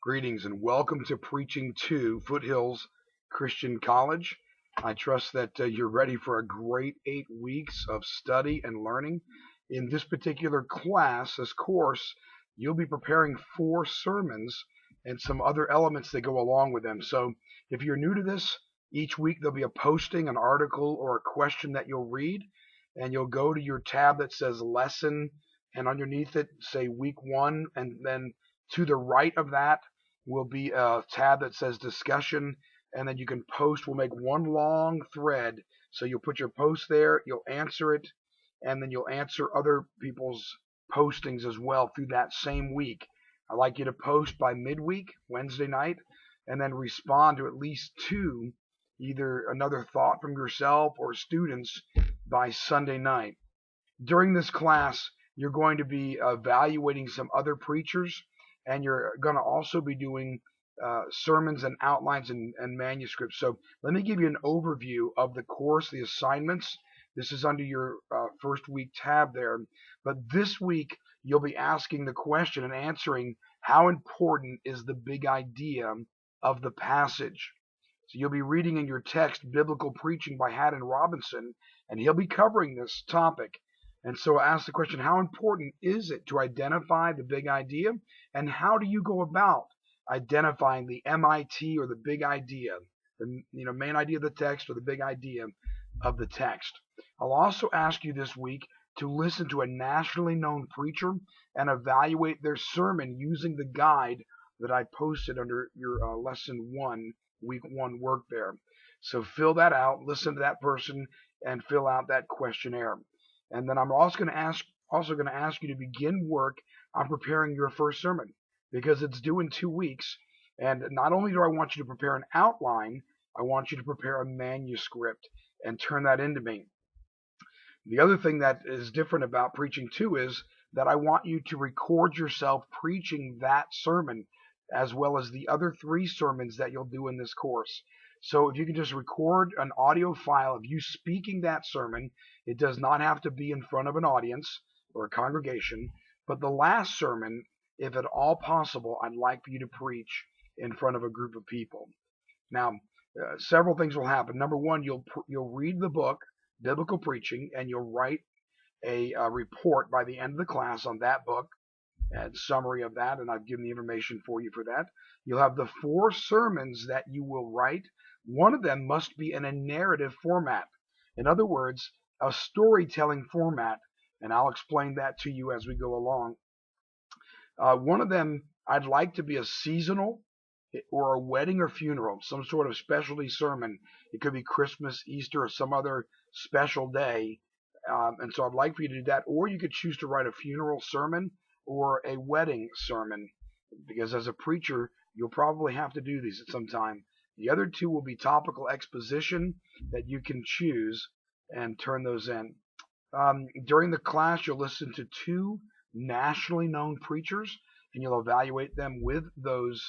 Greetings and welcome to Preaching to Foothills Christian College. I trust that you're ready for a great 8 weeks of study and learning. In this particular class, this course, you'll be preparing 4 sermons and some other elements that go along with them. So if you're new to this, each week there'll be a posting, an article, or a question that you'll read, and you'll go to your tab that says lesson, and underneath it say week 1, and then to the right of that will be a tab that says discussion, and then you can post. We'll make one long thread. So you'll put your post there, you'll answer it, and then you'll answer other people's postings as well through that same week. I'd like you to post by midweek, Wednesday night, and then respond to at least 2, either another thought from yourself or students, by Sunday night. During this class, you're going to be evaluating some other preachers, and you're going to also be doing sermons and outlines and manuscripts. So let me give you an overview of the course, the assignments. This is under your first week tab there. But this week, you'll be asking the question and answering, how important is the big idea of the passage? So you'll be reading in your text Biblical Preaching by Haddon Robinson, and he'll be covering this topic. And so I ask the question, how important is it to identify the big idea? And how do you go about identifying the MIT, or the big idea, the main idea of the text, or the big idea of the text? I'll also ask you this week to listen to a nationally known preacher and evaluate their sermon using the guide that I posted under your lesson 1, week 1 work there. So fill that out, listen to that person, and fill out that questionnaire. And then I'm also going to ask you to begin work on preparing your first sermon, because it's due in 2 weeks. And not only do I want you to prepare an outline, I want you to prepare a manuscript and turn that into me. The other thing that is different about Preaching 2 is that I want you to record yourself preaching that sermon, as well as the other 3 sermons that you'll do in this course. So if you can just record an audio file of you speaking that sermon, it does not have to be in front of an audience or a congregation, but the last sermon, if at all possible, I'd like for you to preach in front of a group of people. Now, several things will happen. Number 1, you'll read the book, Biblical Preaching, and you'll write a report by the end of the class on that book, and summary of that, and I've given the information for you for that. You'll have the 4 sermons that you will write. One of them must be in a narrative format. In other words, a storytelling format, and I'll explain that to you as we go along. One of them I'd like to be a seasonal, or a wedding or funeral, some sort of specialty sermon. It could be Christmas, Easter, or some other special day. And so I'd like for you to do that. Or you could choose to write a funeral sermon or a wedding sermon, because as a preacher, you'll probably have to do these at some time. The other 2 will be topical exposition that you can choose and turn those in. During the class, you'll listen to 2 nationally known preachers, and you'll evaluate them with those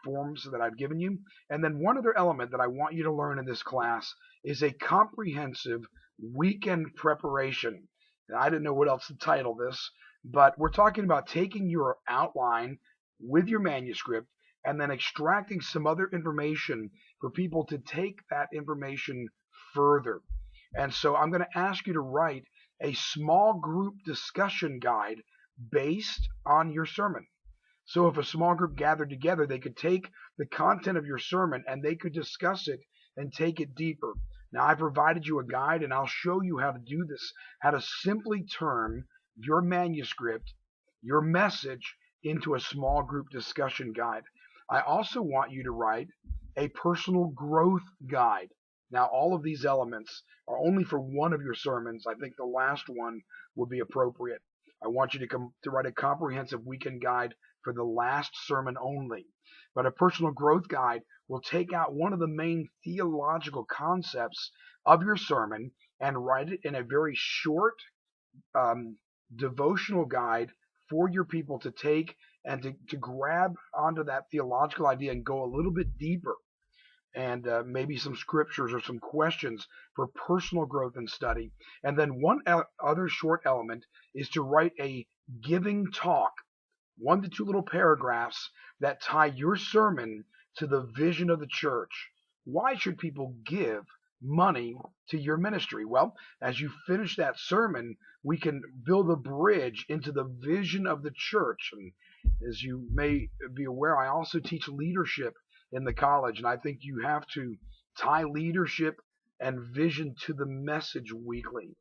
forms that I've given you. And then one other element that I want you to learn in this class is a comprehensive weekend preparation. And I didn't know what else to title this, but we're talking about taking your outline with your manuscript and then extracting some other information for people to take that information further. And so I'm going to ask you to write a small group discussion guide based on your sermon. So if a small group gathered together, they could take the content of your sermon and they could discuss it and take it deeper. Now, I provided you a guide, and I'll show you how to do this, how to simply turn your manuscript, your message, into a small group discussion guide. I also want you to write a personal growth guide. Now, all of these elements are only for one of your sermons. I think the last one would be appropriate. I want you to write a comprehensive weekend guide for the last sermon only. But a personal growth guide will take out one of the main theological concepts of your sermon and write it in a very short devotional guide for your people to take and to grab onto that theological idea and go a little bit deeper, and maybe some scriptures or some questions for personal growth and study. And then one other short element is to write a giving talk 1 to 2 little paragraphs that tie your sermon to the vision of the church. Why should people give money to your ministry? Well, as you finish that sermon, we can build a bridge into the vision of the church. And as you may be aware, I also teach leadership in the college, and I think you have to tie leadership and vision to the message weekly.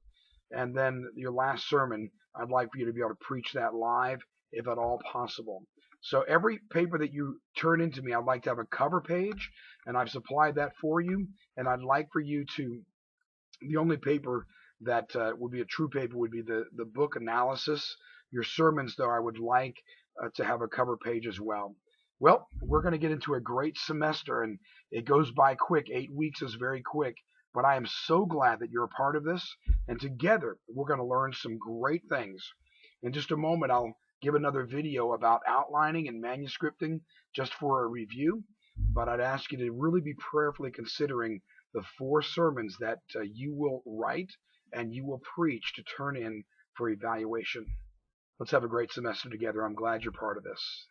And then your last sermon, I'd like for you to be able to preach that live, if at all possible. So every paper that you turn into me, I'd like to have a cover page, and I've supplied that for you. And I'd like for you to, the only paper that would be a true paper would be the book analysis. Your sermons, though, I would like to have a cover page as well. Well, we're going to get into a great semester, and it goes by quick. 8 weeks is very quick, but I am so glad that you're a part of this, and together we're going to learn some great things. In just a moment, I'll give another video about outlining and manuscripting just for a review, but I'd ask you to really be prayerfully considering the 4 sermons that you will write and you will preach to turn in for evaluation. Let's have a great semester together. I'm glad you're part of this.